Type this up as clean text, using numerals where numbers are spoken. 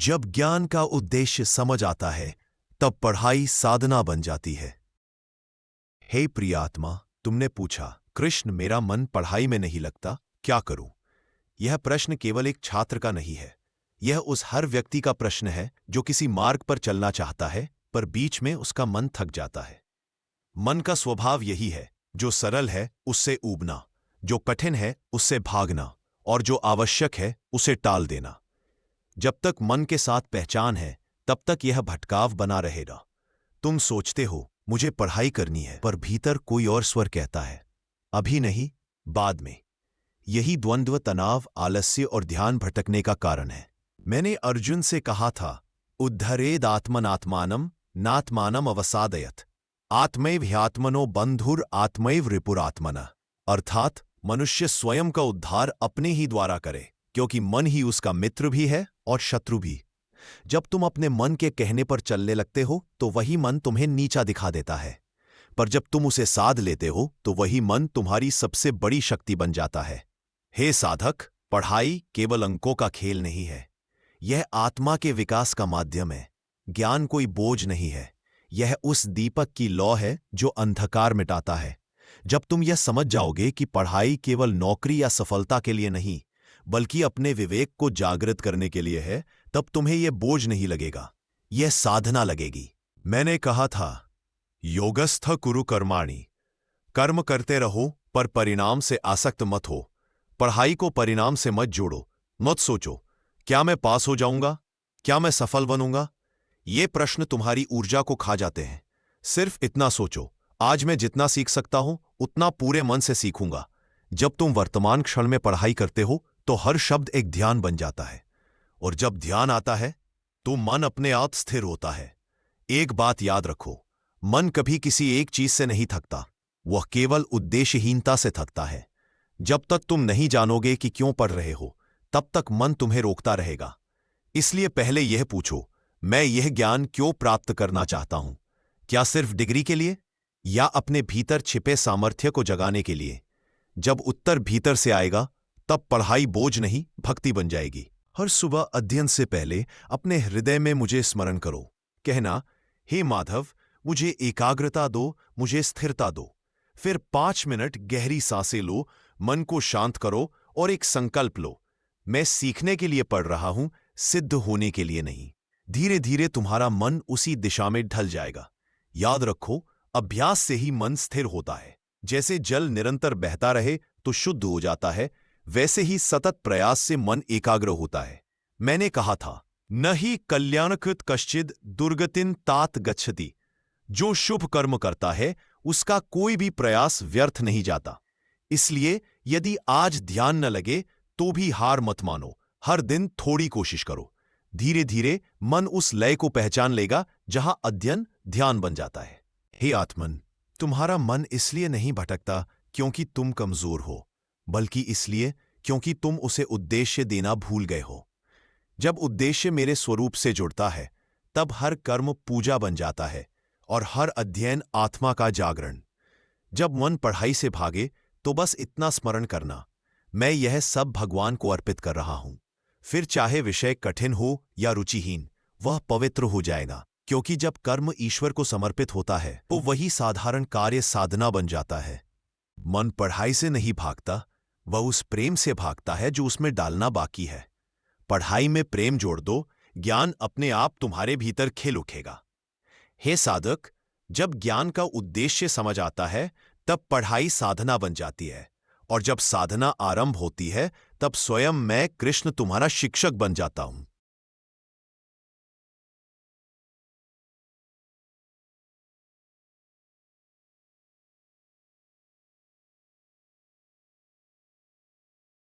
जब ज्ञान का उद्देश्य समझ आता है तब पढ़ाई साधना बन जाती है। हे प्रियात्मा, तुमने पूछा, कृष्ण मेरा मन पढ़ाई में नहीं लगता, क्या करूं? यह प्रश्न केवल एक छात्र का नहीं है, यह उस हर व्यक्ति का प्रश्न है जो किसी मार्ग पर चलना चाहता है पर बीच में उसका मन थक जाता है। मन का स्वभाव यही है, जो सरल है उससे ऊबना, जो कठिन है उससे भागना और जो आवश्यक है उसे टाल देना। जब तक मन के साथ पहचान है तब तक यह भटकाव बना रहेगा। तुम सोचते हो मुझे पढ़ाई करनी है, पर भीतर कोई और स्वर कहता है अभी नहीं, बाद में। यही द्वंद्व तनाव, आलस्य और ध्यान भटकने का कारण है। मैंने अर्जुन से कहा था, उद्धरेद आत्मनात्मानम नात्मानम अवसादयत आत्मैव ह्यात्मनो बंधुर आत्मैव रिपुरात्मना। अर्थात मनुष्य स्वयं का उद्धार अपने ही द्वारा करे, क्योंकि मन ही उसका मित्र भी है और शत्रु भी। जब तुम अपने मन के कहने पर चलने लगते हो तो वही मन तुम्हें नीचा दिखा देता है, पर जब तुम उसे साध लेते हो तो वही मन तुम्हारी सबसे बड़ी शक्ति बन जाता है। हे साधक, पढ़ाई केवल अंकों का खेल नहीं है, यह आत्मा के विकास का माध्यम है। ज्ञान कोई बोझ नहीं है, यह उस दीपक की लौ है जो अंधकार मिटाता है। जब तुम यह समझ जाओगे कि पढ़ाई केवल नौकरी या सफलता के लिए नहीं, बल्कि अपने विवेक को जागृत करने के लिए है, तब तुम्हें यह बोझ नहीं लगेगा, यह साधना लगेगी। मैंने कहा था, योगस्थ कुरु कर्माणि, कर्म करते रहो पर परिणाम से आसक्त मत हो। पढ़ाई को परिणाम से मत जोड़ो। मत सोचो क्या मैं पास हो जाऊंगा, क्या मैं सफल बनूंगा। ये प्रश्न तुम्हारी ऊर्जा को खा जाते हैं। सिर्फ इतना सोचो, आज मैं जितना सीख सकता हूं उतना पूरे मन से सीखूंगा। जब तुम वर्तमान क्षण में पढ़ाई करते हो तो हर शब्द एक ध्यान बन जाता है, और जब ध्यान आता है तो मन अपने आप स्थिर होता है। एक बात याद रखो, मन कभी किसी एक चीज से नहीं थकता, वह केवल उद्देश्यहीनता से थकता है। जब तक तुम नहीं जानोगे कि क्यों पढ़ रहे हो, तब तक मन तुम्हें रोकता रहेगा। इसलिए पहले यह पूछो, मैं यह ज्ञान क्यों प्राप्त करना चाहता हूं? क्या सिर्फ डिग्री के लिए, या अपने भीतर छिपे सामर्थ्य को जगाने के लिए? जब उत्तर भीतर से आएगा तब पढ़ाई बोझ नहीं, भक्ति बन जाएगी। हर सुबह अध्ययन से पहले अपने हृदय में मुझे स्मरण करो। कहना, हे माधव, मुझे एकाग्रता दो, मुझे स्थिरता दो। फिर 5 मिनट गहरी सांसें लो, मन को शांत करो और एक संकल्प लो, मैं सीखने के लिए पढ़ रहा हूं, सिद्ध होने के लिए नहीं। धीरे धीरे तुम्हारा मन उसी दिशा में ढल जाएगा। याद रखो, अभ्यास से ही मन स्थिर होता है। जैसे जल निरंतर बहता रहे तो शुद्ध हो जाता है, वैसे ही सतत प्रयास से मन एकाग्र होता है। मैंने कहा था, न ही कल्याणकृत कश्चिद दुर्गतिन तात गच्छति। जो शुभ कर्म करता है उसका कोई भी प्रयास व्यर्थ नहीं जाता। इसलिए यदि आज ध्यान न लगे तो भी हार मत मानो, हर दिन थोड़ी कोशिश करो। धीरे धीरे मन उस लय को पहचान लेगा जहां अध्ययन ध्यान बन जाता है। हे आत्मन, तुम्हारा मन इसलिए नहीं भटकता क्योंकि तुम कमजोर हो, बल्कि इसलिए क्योंकि तुम उसे उद्देश्य देना भूल गए हो। जब उद्देश्य मेरे स्वरूप से जुड़ता है तब हर कर्म पूजा बन जाता है और हर अध्ययन आत्मा का जागरण। जब मन पढ़ाई से भागे तो बस इतना स्मरण करना, मैं यह सब भगवान को अर्पित कर रहा हूं। फिर चाहे विषय कठिन हो या रुचिहीन, वह पवित्र हो जाएगा, क्योंकि जब कर्म ईश्वर को समर्पित होता है तो वही साधारण कार्य साधना बन जाता है। मन पढ़ाई से नहीं भागता, वह उस प्रेम से भागता है जो उसमें डालना बाकी है। पढ़ाई में प्रेम जोड़ दो, ज्ञान अपने आप तुम्हारे भीतर खिल उठेगा। हे साधक, जब ज्ञान का उद्देश्य समझ आता है तब पढ़ाई साधना बन जाती है, और जब साधना आरंभ होती है तब स्वयं मैं कृष्ण तुम्हारा शिक्षक बन जाता हूं।